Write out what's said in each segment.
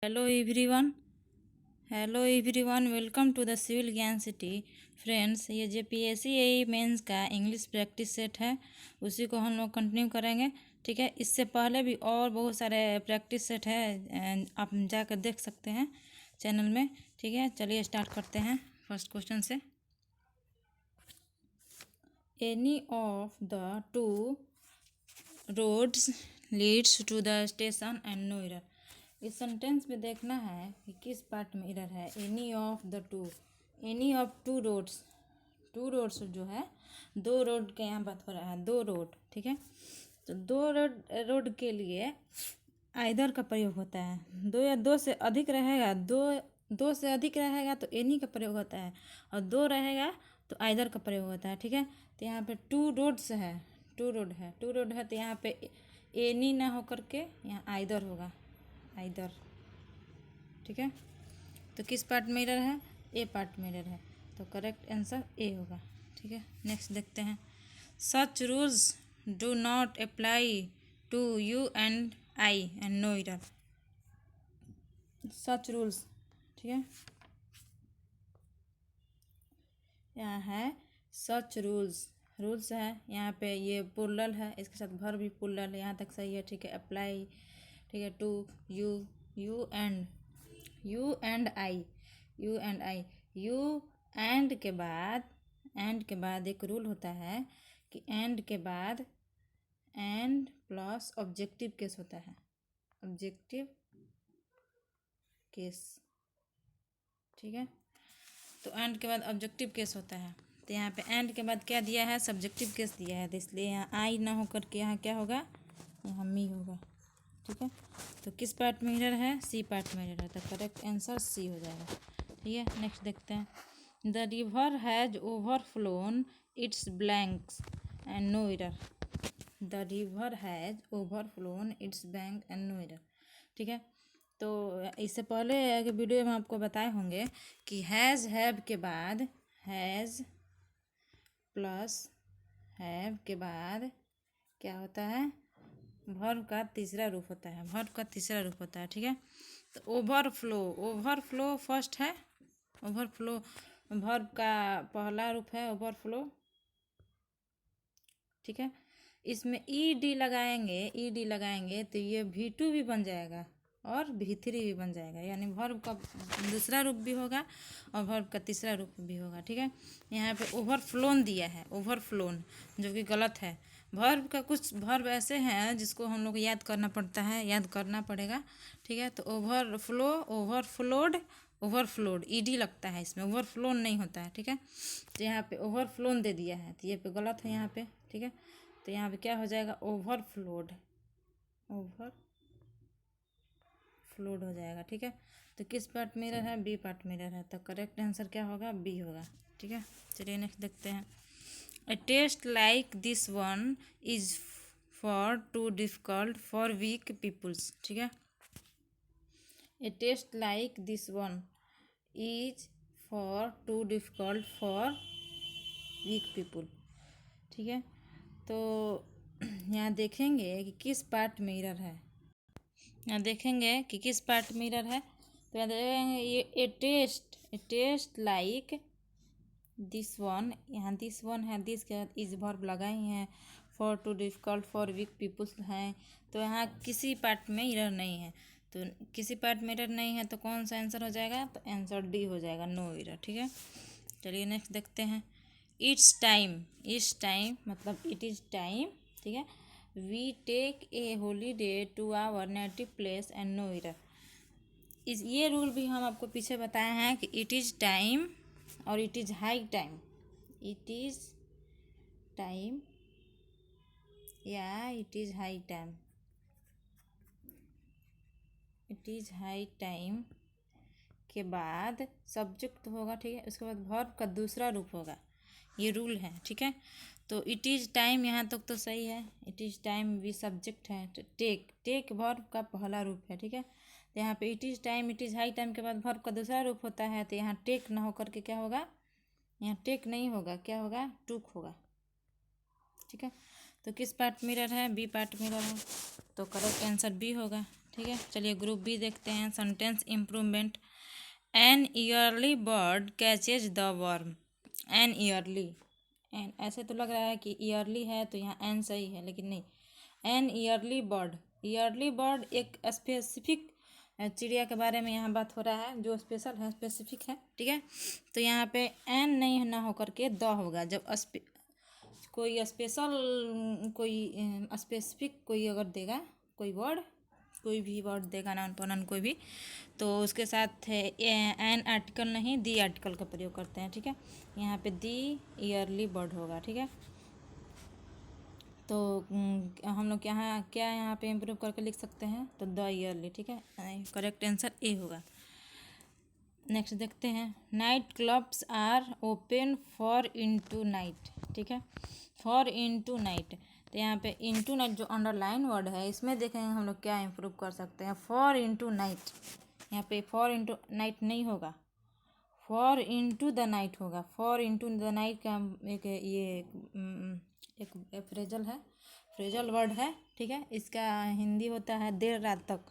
Hello everyone welcome to the civil Gyan city. Friends, ये JPSC AE mains का English practice set है, उसी को हम लोग कंटिन्यू करेंगे। ठीक है, इससे पहले भी और बहुत सारे प्रैक्टिस सेट है, आप जाकर देख सकते हैं चैनल में। ठीक है, चलिए स्टार्ट करते हैं फर्स्ट क्वेश्चन से। Any of the two roads leads to the station and no error. इस सेंटेंस में देखना है कि किस पार्ट में एरर है। Any of the two, any of two roads, two roads जो है, दो रोड के यहाँ बात हो रहा है, दो रोड। ठीक है, तो दो रोड के लिए आइदर का प्रयोग होता है। दो या दो से अधिक रहेगा, दो से अधिक रहेगा तो एनी का प्रयोग होता है, और दो रहेगा तो आइदर का प्रयोग होता है। ठीक है, तो यहाँ पे टू रोड्स है, टू रोड है तो यहाँ पे एनी ना होकर के यहाँ आइदर होगा, आइदर। ठीक है, तो किस पार्ट में एरर है? ए पार्ट में एरर है, तो करेक्ट आंसर ए होगा। ठीक है, नेक्स्ट देखते हैं। Such rules do not apply to you and I and no error. Such rules, ठीक है, यहाँ है सच रूल्स, रूल्स है यहाँ पे, ये प्लुरल है, इसके साथ वर्ब भी प्लुरल है, यहाँ तक सही है। ठीक है, अप्लाई, ठीक है, to you, you and I, you and I, you and के बाद एक रूल होता है कि एंड के बाद एंड प्लस ऑब्जेक्टिव केस होता है, ऑब्जेक्टिव केस। ठीक है, तो एंड के बाद ऑब्जेक्टिव केस होता है, तो यहाँ पे एंड के बाद क्या दिया है? सब्जेक्टिव केस दिया है, तो इसलिए यहाँ आई ना होकर के यहाँ क्या होगा? यहाँ मी होगा। ठीक है, तो किस पार्ट में एरर है? सी पार्ट में एरर है, तो करेक्ट आंसर सी हो जाएगा। ठीक है, नेक्स्ट देखते हैं। The river has overflown its blanks and no error. The river has overflown its bank and no error. ठीक है, तो इससे पहले एक वीडियो में आपको बताए होंगे कि हैज़ हैव के बाद, हैज़ प्लस हैव के बाद क्या होता है? वर्ब का तीसरा रूप होता है, वर्ब का तीसरा रूप होता है। ठीक है, तो ओवरफ्लो, ओवरफ्लो फर्स्ट है, ओवरफ्लो वर्ब का पहला रूप है, ओवरफ्लो। ठीक है, इसमें ई डी लगाएंगे तो ये V2 भी बन जाएगा और V3 भी बन जाएगा, यानी वर्ब का दूसरा रूप भी होगा और वर्ब का तीसरा रूप भी होगा। ठीक है, यहाँ पे ओवरफ्लोन दिया है, ओवरफ्लोन, जो कि गलत है। वर्ब का कुछ वर्ब ऐसे हैं जिसको हम लोग याद करना पड़ता है, याद करना पड़ेगा। ठीक है, तो ओवरफ्लो, ओवरफ्लोड, ओवरफ्लोड ईडी लगता है इसमें, ओवरफ्लोन नहीं होता है। ठीक है, तो यहाँ पे ओवरफ्लोन दे दिया है, तो ये पे गलत है यहाँ पे। ठीक है, तो यहाँ पे क्या हो जाएगा? ओवरफ्लोड, ओवरफ्लोड हो जाएगा। ठीक है, तो किस पार्ट में एरर है? बी पार्ट में एरर है, तो करेक्ट आंसर क्या होगा? बी होगा। ठीक है, चलिए नेक्स्ट देखते हैं। A test like this one is far too difficult for weak peoples. ठीक है, A test like this one is far too difficult for weak people. ठीक है, तो यहाँ देखेंगे कि किस पार्ट में एरर है, यहाँ देखेंगे कि किस पार्ट में एरर है, तो यहाँ देखेंगे ये a test like this one, यहाँ दिस वन है, दिस के बाद इस वर्ब लगाए हैं, far too difficult for weak peoples हैं, तो यहाँ किसी पार्ट में एरर नहीं है। तो किसी पार्ट में एरर नहीं है तो कौन सा आंसर हो जाएगा? तो आंसर डी हो जाएगा, नो एरर। ठीक है, चलिए नेक्स्ट देखते हैं। इट्स टाइम मतलब इट इज़ टाइम। ठीक है, we take a holiday to our native place and no error. ये रूल भी हम आपको पीछे बताए हैं कि इट इज़ टाइम और it is high time, it is time या it is high time, it is high time के बाद सब्जेक्ट होगा। ठीक है, उसके बाद वर्ब का दूसरा रूप होगा, ये रूल है। ठीक है, तो इट इज़ टाइम यहाँ तक तो सही है, इट इज़ टाइम भी सब्जेक्ट है, तो टेक वर्ब का पहला रूप है। ठीक है, तो यहाँ पे it is time, it is high time के बाद वर्ब का दूसरा रूप होता है, तो यहाँ टेक ना होकर के क्या होगा? यहाँ टेक नहीं होगा, क्या होगा? टूक होगा। ठीक है, तो किस पार्ट मिरर है? बी पार्ट मिरर है, तो करेक्ट आंसर बी होगा। ठीक है, चलिए ग्रुप बी देखते हैं। Sentence improvement. An early bird catches the worm. An early, an ऐसे तो लग रहा है कि ईयरली है तो यहाँ एन सही है, लेकिन नहीं। An early bird, early bird एक स्पेसिफिक चिड़िया के बारे में यहाँ बात हो रहा है, जो स्पेशल है, स्पेसिफिक है। ठीक है, तो यहाँ पे एन नहीं ना होकर के द होगा। जब कोई स्पेशल, कोई स्पेसिफिक कोई अगर देगा, कोई वर्ड, कोई भी वर्ड देगा, नाउन प्रोनाउन कोई भी, तो उसके साथ एन आर्टिकल नहीं दी आर्टिकल का प्रयोग करते हैं। ठीक है, यहाँ पे दी ईयरली बर्ड होगा। ठीक है, तो हम लोग यहाँ क्या यहाँ पे इम्प्रूव करके लिख सकते हैं, तो द ईयरली। ठीक है, करेक्ट आंसर ए होगा। नेक्स्ट देखते हैं। Night clubs are open far into night. ठीक है, फॉर इनटू नाइट, तो यहाँ पे इनटू नाइट जो अंडरलाइन वर्ड है, इसमें देखेंगे हम लोग क्या इम्प्रूव कर सकते हैं। फॉर इनटू नाइट, यहाँ पे फॉर इनटू नाइट नहीं होगा, फॉर इनटू द नाइट होगा। फॉर इनटू द नाइट का एक ये एक फ्रेजल है, फ्रेजल वर्ड है। ठीक है, इसका हिंदी होता है देर रात तक।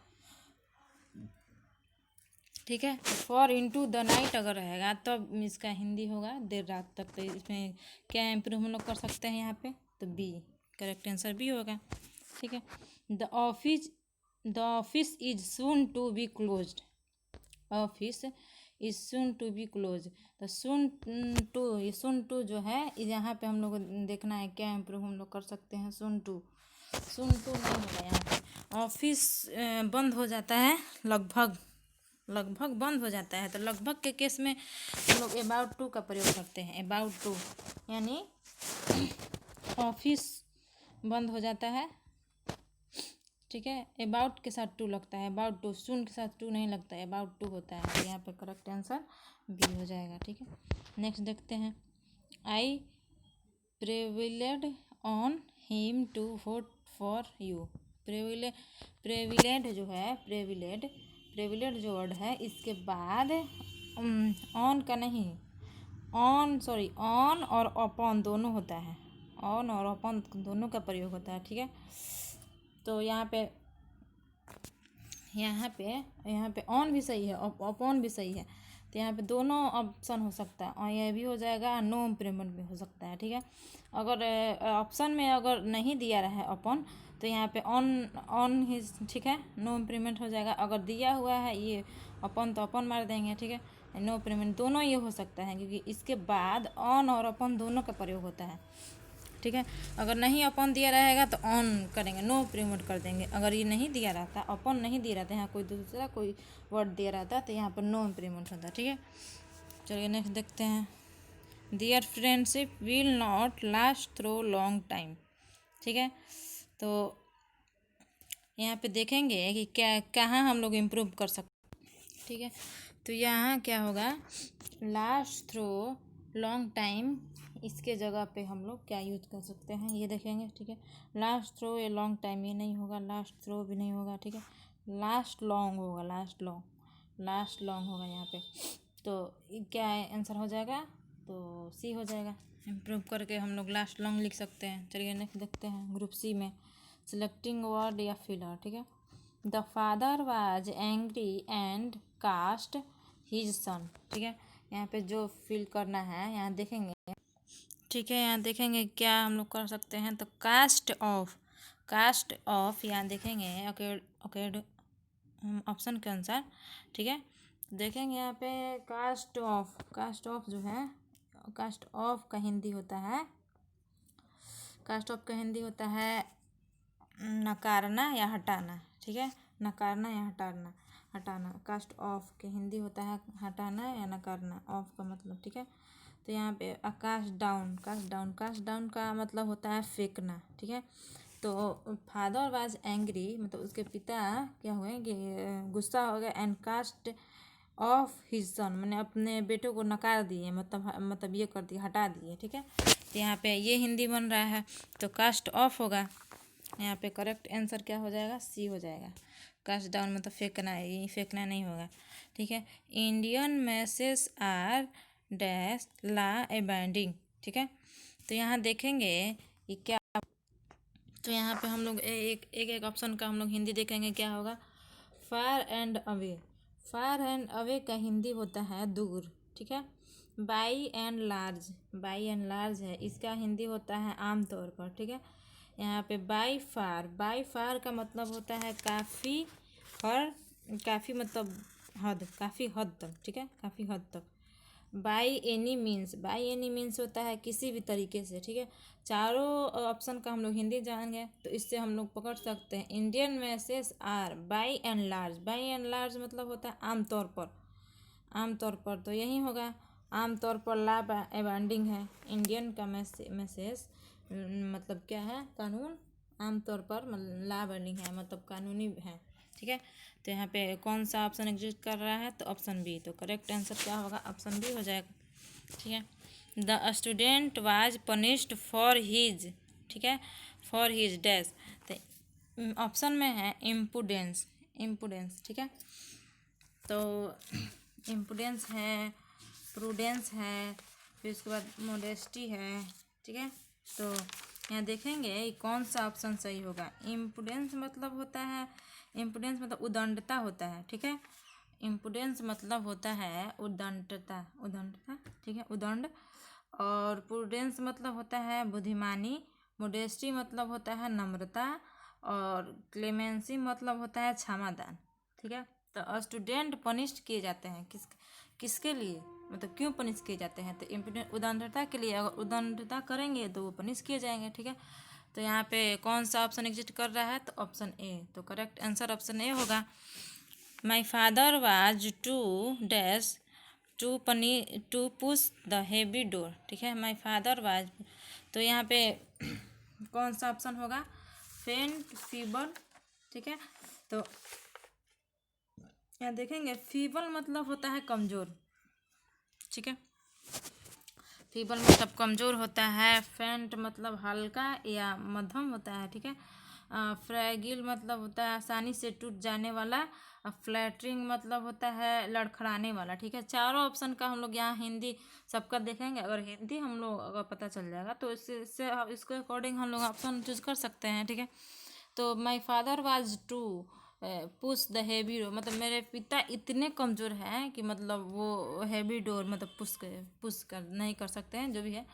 ठीक है, फॉर इनटू द नाइट अगर रहेगा तब इसका हिंदी होगा देर रात तक। तो इसमें क्या इम्प्रूव हम लोग कर सकते हैं यहाँ पे, तो बी, करेक्ट आंसर बी होगा। ठीक है, the office is soon to be closed. Office is soon to be close, तो सून टू, ये सून टू जो है यहाँ पे हम लोग देखना है क्या इम्प्रूव हम लोग कर सकते हैं। सून टू, सून टू नहीं होगा यहाँ पे। ऑफिस बंद हो जाता है, लगभग, लगभग बंद हो जाता है, तो लगभग के केस में हम लोग अबाउट टू का प्रयोग करते हैं। अबाउट टू, यानी ऑफिस बंद हो जाता है। ठीक है, अबाउट के साथ टू लगता है, अबाउट टू, सून के साथ टू नहीं लगता है, अबाउट टू होता है। तो यहाँ पे करेक्ट आंसर बी हो जाएगा। ठीक है, नेक्स्ट देखते हैं। I prevailed on him to vote for you. Prevailed जो है, प्रिविलेड जो वर्ड है, इसके बाद ऑन का नहीं, ऑन सॉरी, ऑन और अपॉन दोनों होता है, ऑन और अपॉन दोनों का प्रयोग होता है। ठीक है, तो यहाँ पे ऑन भी सही है, अपॉन भी सही है, तो यहाँ पे दोनों ऑप्शन हो सकता है, और यह भी हो जाएगा, नो इम्प्रूवमेंट भी हो सकता है। ठीक है, अगर ऑप्शन में अगर नहीं दिया रहा है अपॉन, तो यहाँ पे ऑन ही, ठीक है, नो इम्प्रूवमेंट हो जाएगा। अगर दिया हुआ है ये अपॉन, तो अपॉन मार देंगे। ठीक है, नो इम्प्रूवमेंट दोनों ये हो सकता है, क्योंकि इसके बाद ऑन और अपॉन दोनों का प्रयोग होता है। ठीक है, अगर नहीं अपॉन दिया रहेगा तो ऑन करेंगे, नो इम्प्रूवमेंट कर देंगे। अगर ये नहीं दिया रहता, अपॉन नहीं दिया रहता, यहाँ कोई दूसरा कोई वर्ड दिया रहता, तो यहाँ पर नो इम्प्रूवमेंट होता। ठीक है, चलिए नेक्स्ट देखते हैं। Their friendship will not last through long time. ठीक है, तो यहाँ पे देखेंगे कि क्या कहाँ हम लोग इम्प्रूव कर सकते। ठीक है, तो यहाँ क्या होगा, लास्ट थ्रू लॉन्ग टाइम, इसके जगह पे हम लोग क्या यूज कर सकते हैं, ये देखेंगे। ठीक है, लास्ट थ्रो ये लॉन्ग टाइम, ये नहीं होगा, लास्ट थ्रो भी नहीं होगा। ठीक है, लास्ट लॉन्ग होगा, लास्ट लॉन्ग होगा यहाँ पे। तो क्या आंसर हो जाएगा, तो सी हो जाएगा। इम्प्रूव करके हम लोग लास्ट लॉन्ग लिख सकते हैं। चलिए नेक्स्ट देखते हैं। ग्रुप सी में सिलेक्टिंग वर्ड या फिलर। ठीक है, the father was angry and cast his son. ठीक है, यहाँ पे जो फिल करना है यहाँ देखेंगे। ठीक है, यहाँ देखेंगे क्या हम लोग कर सकते हैं, तो कास्ट ऑफ यहाँ देखेंगे ऑप्शन के अनुसार। ठीक है, देखेंगे यहाँ पे कास्ट ऑफ जो है, कास्ट ऑफ का हिंदी होता है, कास्ट ऑफ का हिंदी होता है नकारना या हटाना। ठीक है, नकारना या हटाना कास्ट ऑफ के हिंदी होता है हटाना या नकारना, ऑफ का मतलब। ठीक है, तो यहाँ पे कास्ट डाउन का मतलब होता है फेंकना। ठीक है, तो फादर वाज एंग्री मतलब उसके पिता क्या हुए कि गुस्सा हो गए, and cast off his son मैंने अपने बेटों को नकार दिए, मतलब ये कर दिए, हटा दिए। ठीक है, तो यहाँ पे ये हिंदी बन रहा है, तो कास्ट ऑफ होगा। यहाँ पे करेक्ट आंसर क्या हो जाएगा, सी हो जाएगा। कास्ट डाउन मतलब फेंकना है, ये फेंकना नहीं होगा। ठीक है, इंडियन मैसेज आर डैश ला एबैंडिंग। ठीक है, तो यहाँ देखेंगे कि क्या तो यहाँ पे हम लोग एक एक एक ऑप्शन का हम लोग हिंदी देखेंगे क्या होगा। Far and away, far and away का हिंदी होता है दूर, ठीक है। By and large, by and large है, इसका हिंदी होता है आमतौर पर, ठीक है। यहाँ पे बाई फार, बाई फार का मतलब होता है काफ़ी, और काफ़ी मतलब हद, काफ़ी हद तक, ठीक है, काफ़ी हद तक। By any means, by any means होता है किसी भी तरीके से, ठीक है। चारों ऑप्शन का हम लोग हिंदी जानेंगे तो इससे हम लोग पकड़ सकते हैं। Indian message are by and large, by and large मतलब होता है आमतौर पर, आमतौर पर, तो यही होगा। आमतौर पर लॉ अबाइडिंग है, इंडियन का मैसेज मतलब क्या है, कानून, आमतौर पर लॉ अबाइडिंग है, मतलब कानूनी है, ठीक है। तो यहाँ पे कौन सा ऑप्शन एग्जिस्ट कर रहा है, तो ऑप्शन बी, तो करेक्ट आंसर क्या होगा, ऑप्शन बी हो जाएगा, ठीक है। The student was punished for his, ठीक है, फॉर हीज डैश, तो ऑप्शन में है इम्पुडेंस, इम्पुडेंस, ठीक है। तो इम्पुडेंस है, प्रूडेंस है, फिर उसके बाद मोडेस्टी है, ठीक है। तो यहाँ देखेंगे कौन सा ऑप्शन सही होगा। इम्पुडेंस मतलब होता है, इम्पुडेंस मतलब उदंडता होता है, ठीक है। इम्पुडेंस मतलब होता है उदंडता, उदंडता, ठीक है, उदंड। और प्रूडेंस मतलब होता है बुद्धिमानी, मोडेस्टी मतलब होता है नम्रता, और क्लेमेंसी मतलब होता है क्षमादान, ठीक है। तो स्टूडेंट पनिश किए जाते हैं किसके लिए, मतलब क्यों पनिश किए जाते हैं, तो इम्पुडेंट उदंडता के लिए। अगर उदंडता करेंगे तो वो पनिश किए जाएंगे, ठीक है। तो यहाँ पे कौन सा ऑप्शन एग्जिस्ट कर रहा है, तो ऑप्शन ए, तो करेक्ट आंसर ऑप्शन ए होगा। My father was too dash to push the heavy door, ठीक है। माई फादर वाज, तो यहाँ पे कौन सा ऑप्शन होगा, फेंट, फीबल, ठीक है। तो यहाँ देखेंगे फीबल मतलब होता है कमज़ोर, ठीक है, फीबल मतलब कमज़ोर होता है। फेंट मतलब हल्का या मध्यम होता है, ठीक है। फ्रैगिल मतलब होता है आसानी से टूट जाने वाला। फ्लैटरिंग मतलब होता है लड़खड़ाने वाला, ठीक है। चारों ऑप्शन का हम लोग यहाँ हिंदी सबका देखेंगे। अगर हिंदी हम लोग अगर पता चल जाएगा तो इससे इसके अकॉर्डिंग हम लोग ऑप्शन चूज कर सकते हैं, ठीक है। तो my father was to push the heavy door, मतलब मेरे पिता इतने कमज़ोर हैं कि मतलब वो हैवी डोर मतलब पुश कर नहीं कर सकते हैं, जो भी है।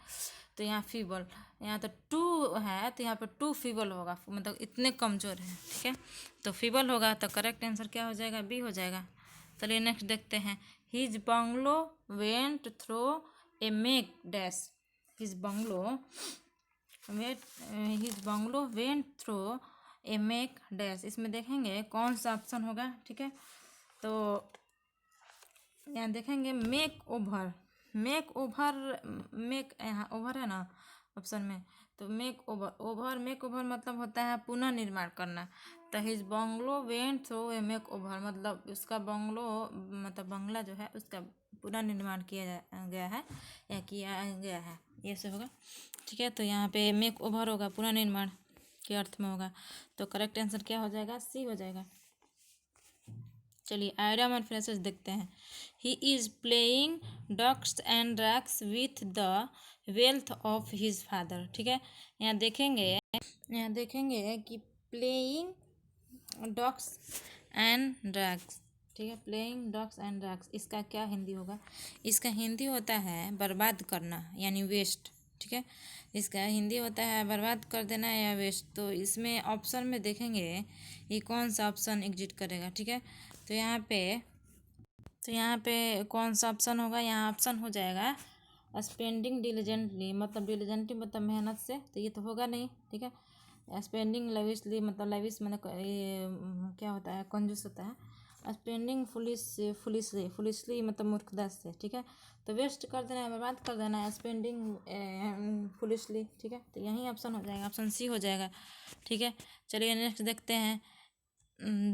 तो यहाँ फीबल, यहाँ तो टू है तो यहाँ पर टू फीबल होगा, मतलब इतने कमज़ोर हैं, ठीक है। तो फीबल होगा, तो करेक्ट आंसर क्या हो जाएगा, बी हो जाएगा। चलिए नेक्स्ट देखते हैं। His bungalow went through a make dash, his bungalow his bungalow went through a make dash, इसमें देखेंगे कौन सा ऑप्शन होगा, ठीक है। तो यहाँ देखेंगे make over, make over, make यहाँ ओवर है ना ऑप्शन में, तो make over, over make over मतलब होता है पुनः निर्माण करना। तो his bungalow went through a make over मतलब उसका बंगलो मतलब बंगला जो है उसका पुनः निर्माण किया गया है या किया गया है, ये सब होगा, ठीक है। तो यहाँ पे मेक ओवर होगा, पुनः निर्माण के अर्थ में होगा। तो करेक्ट आंसर क्या हो जाएगा, सी हो जाएगा। चलिए आइटम और फ्रेसेस देखते हैं। He is playing ducks and drakes with the wealth of his father, ठीक है। यहाँ देखेंगे कि प्लेइंग डक्स एंड ड्रैग्स, ठीक है, प्लेइंग डक्स एंड ड्रैग्स, इसका क्या हिंदी होगा, इसका हिंदी होता है बर्बाद करना यानी वेस्ट, ठीक है। इसका हिंदी होता है बर्बाद कर देना या वेस्ट। तो इसमें ऑप्शन में देखेंगे ये कौन सा ऑप्शन एग्जिट करेगा, ठीक है। तो यहाँ पे कौन सा ऑप्शन होगा, यहाँ ऑप्शन हो जाएगा स्पेंडिंग डिलीजेंटली, मतलब डिलीजेंटली मतलब मेहनत से, तो ये तो होगा नहीं, ठीक है। स्पेंडिंग लविशली मतलब लविश मतलब ये क्या होता है, कंजूस होता है। स्पेंडिंग फुलिशली मतलब मूर्खता से, ठीक है। तो वेस्ट कर देना है, बर्बाद कर देना है, स्पेंडिंग फुलिशली, ठीक है। तो यही ऑप्शन हो जाएगा, ऑप्शन सी हो जाएगा, ठीक है। चलिए नेक्स्ट देखते हैं।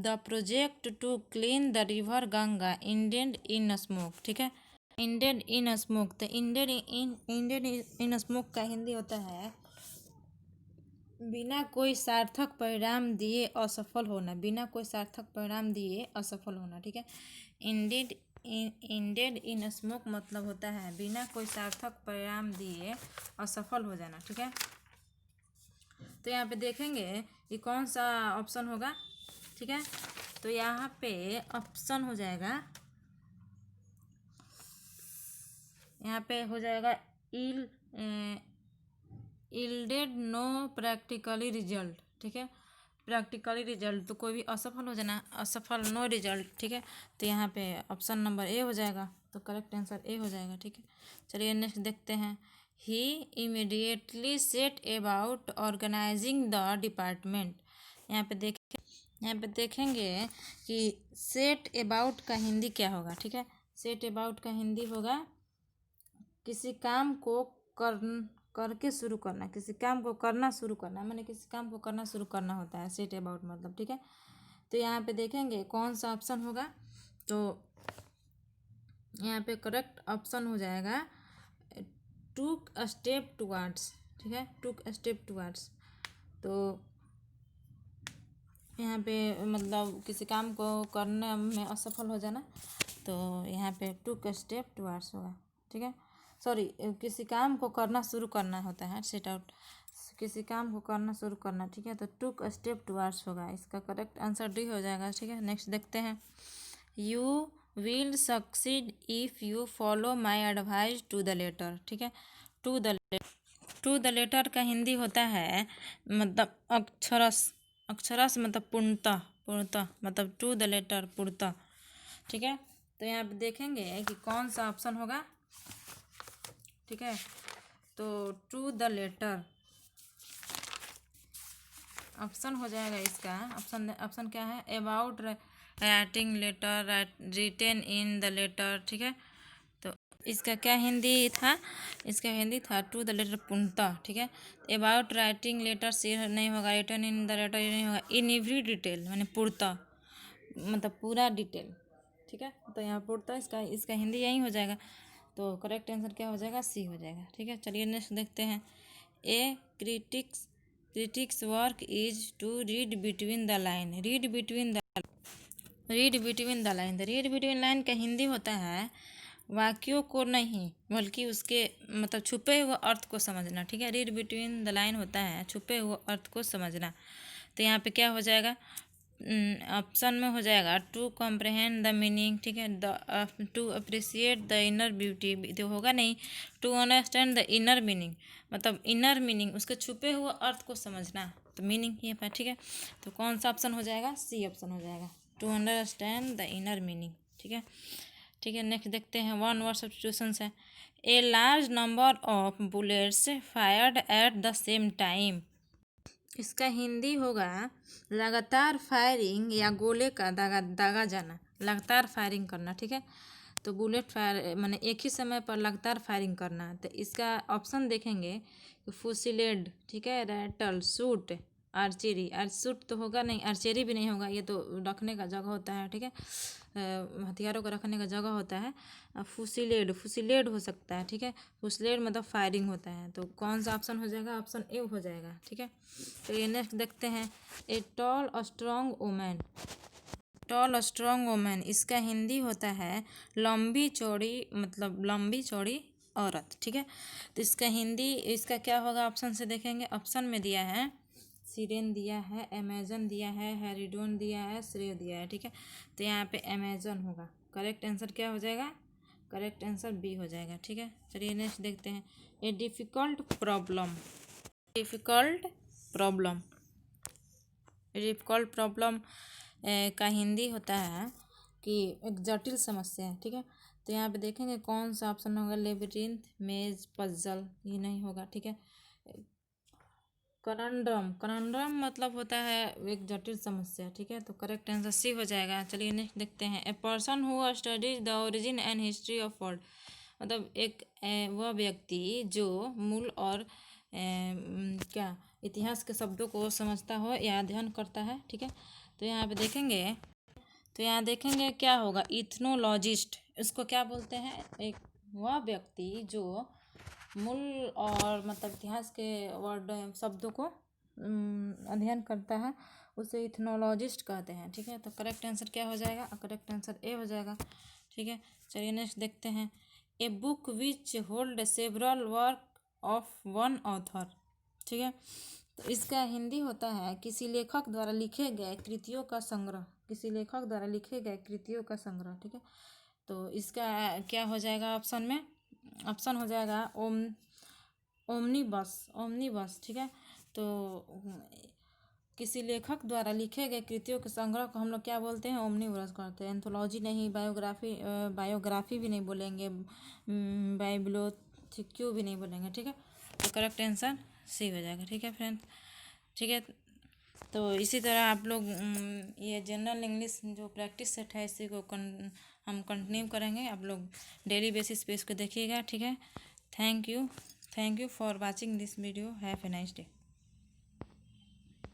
The project to clean the river Ganga ended in smoke, ठीक है, इंडेड इन स्मोक। तो इंडेड इन स्मोक का हिंदी होता है बिना कोई सार्थक परिणाम दिए असफल होना, बिना कोई सार्थक परिणाम दिए असफल होना, ठीक है। इंडेड इन स्मोक मतलब होता है बिना कोई सार्थक परिणाम दिए असफल हो जाना, ठीक है। तो यहाँ पे देखेंगे ये कौन सा ऑप्शन होगा, ठीक है। तो यहाँ पे ऑप्शन हो जाएगा, यहाँ पे हो जाएगा यील्डेड नो प्रैक्टिकली रिजल्ट, ठीक है। प्रैक्टिकली रिजल्ट तो कोई भी असफल हो जाना, असफल नो रिजल्ट, ठीक है। तो यहाँ पे ऑप्शन नंबर ए हो जाएगा, तो करेक्ट आंसर ए हो जाएगा, ठीक है। चलिए नेक्स्ट देखते हैं। He immediately set about organising the department. यहाँ पे देखेंगे कि सेट अबाउट का हिंदी क्या होगा, ठीक है। सेट अबाउट का हिंदी होगा किसी काम को करके शुरू करना, किसी काम को करना शुरू करना, मैंने किसी काम को करना शुरू करना होता है सेट अबाउट मतलब, ठीक है। तो यहाँ पे देखेंगे कौन सा ऑप्शन होगा, तो यहाँ पे करेक्ट ऑप्शन हो जाएगा टूक अ स्टेप टुवार्ड्स, ठीक है, टूक अ स्टेप टुवार्ड्स। तो यहाँ पे मतलब किसी काम को करने में असफल हो जाना, तो यहाँ पे टूक अ स्टेप टुवार्ड्स होगा, ठीक है। सॉरी, किसी काम को करना शुरू करना होता है, सेट आउट, किसी काम को करना शुरू करना, ठीक है। तो टूक अ स्टेप टुवार्ड्स होगा, इसका करेक्ट आंसर डी हो जाएगा, ठीक है। नेक्स्ट देखते हैं। You will succeed if you follow my advice to the letter, ठीक है। टू द लेटर का हिंदी होता है मतलब अक्षरस, अक्षरस मतलब पूर्णतः, पूर्णतः मतलब टू द लेटर पूर्णतः, ठीक है। तो यहाँ पे देखेंगे कि कौन सा ऑप्शन होगा, ठीक है। तो टू द लेटर ऑप्शन हो जाएगा इसका, ऑप्शन क्या है, about writing letter, written in the letter, ठीक है। तो इसका क्या हिंदी था, इसका हिंदी था टू द लेटर पूर्णतः, ठीक है। अबाउट राइटिंग लेटर से नहीं होगा, रिटर्न इन द लेटर नहीं होगा, इन एवरी डिटेल मैंने पूर्णतः मतलब पूरा डिटेल, ठीक है। तो यहाँ पूर्णतः इसका इसका हिंदी यही हो जाएगा, तो करेक्ट आंसर क्या हो जाएगा, सी हो जाएगा, ठीक है। चलिए नेक्स्ट देखते हैं। A critic's work is to read between the line, read between the line, the read between line का हिंदी होता है वाक्यों को नहीं बल्कि उसके मतलब छुपे हुए अर्थ को समझना, ठीक है। रीड बिटवीन द लाइन होता है छुपे हुए अर्थ को समझना। तो यहाँ पे क्या हो जाएगा, ऑप्शन में हो जाएगा टू कॉम्प्रहेंड द मीनिंग, ठीक है। To appreciate the inner beauty तो होगा नहीं, to understand the inner meaning मतलब इनर मीनिंग उसके छुपे हुए अर्थ को समझना, तो मीनिंग ये है, ठीक है। तो कौन सा ऑप्शन हो जाएगा, सी ऑप्शन हो जाएगा, to understand the inner meaning, ठीक है। ठीक है नेक्स्ट देखते हैं। वन वर्ड सब्स्टिट्यूशंस है। A large number of bullets fired at the same time, इसका हिंदी होगा लगातार फायरिंग या गोले का दागा जाना, लगातार फायरिंग करना, ठीक है। तो बुलेट फायर माने एक ही समय पर लगातार फायरिंग करना, तो इसका ऑप्शन देखेंगे फुसिलेड, ठीक है, रैटल, शूट, आर्चरी, शूट तो होगा नहीं, आर्चरी भी नहीं होगा, ये तो रखने का जगह होता है, ठीक है, हथियारों को रखने का जगह होता है। फुसिलेड हो सकता है, ठीक है, फुसिलेड मतलब फायरिंग होता है, तो कौन सा ऑप्शन हो जाएगा, ऑप्शन ए हो जाएगा, ठीक है। तो ये नेक्स्ट देखते हैं। A tall strong women, tall strong women इसका हिंदी होता है लंबी चौड़ी मतलब लंबी चौड़ी औरत, ठीक है। तो इसका हिंदी इसका क्या होगा, ऑप्शन से देखेंगे। ऑप्शन में दिया है सीरेन दिया है, अमेजन दिया है, हेरिडोन दिया है, श्रेय दिया है, ठीक है। तो यहाँ पे अमेजन होगा, करेक्ट आंसर क्या हो जाएगा, करेक्ट आंसर बी हो जाएगा, ठीक है। चलिए नेक्स्ट देखते हैं। A difficult problem, difficult problem, difficult problem का हिंदी होता है कि एक जटिल समस्या है, ठीक है। तो यहाँ पे देखेंगे कौन सा ऑप्शन होगा, लेबिरिंथ, मेज, पजल, ये नहीं होगा, ठीक है। कनंड्रम, कनंड्रम मतलब होता है एक जटिल समस्या, ठीक है। तो करेक्ट आंसर सी हो जाएगा। चलिए नेक्स्ट देखते हैं। A person who studies the origin and history of world, मतलब एक वह व्यक्ति जो मूल और क्या इतिहास के शब्दों को समझता हो या अध्ययन करता है, ठीक है। तो यहाँ पे देखेंगे, तो यहाँ देखेंगे क्या होगा, इथनोलॉजिस्ट, इसको क्या बोलते हैं, एक वह व्यक्ति जो मूल और मतलब इतिहास के वर्ड शब्दों को अध्ययन करता है, उसे इथनोलॉजिस्ट कहते हैं, ठीक है। तो करेक्ट आंसर क्या हो जाएगा, करेक्ट आंसर ए हो जाएगा, ठीक है। चलिए नेक्स्ट देखते हैं। A book which hold several work of one author, ठीक है। तो इसका हिंदी होता है किसी लेखक द्वारा लिखे गए कृतियों का संग्रह, किसी लेखक द्वारा लिखे गए कृतियों का संग्रह। ठीक है, तो इसका क्या हो जाएगा ऑप्शन में, ऑप्शन हो जाएगा ओमनीबस, ओमनीबस। ठीक है, तो किसी लेखक द्वारा लिखे गए कृतियों के संग्रह को हम लोग क्या बोलते हैं, ओमनीबस करते हैं। एंथोलॉजी नहीं, बायोग्राफी, बायोग्राफी भी नहीं बोलेंगे, बाइब्लोथिक्यू भी नहीं बोलेंगे। ठीक है, तो करेक्ट आंसर सी हो जाएगा। ठीक है फ्रेंड्स, ठीक है, तो इसी तरह आप लोग ये जनरल इंग्लिश जो प्रैक्टिस सेट है इसी को हम कंटिन्यू करेंगे। आप लोग डेली बेसिस पे इसको देखिएगा। ठीक है, thank you for watching this video, have a nice day.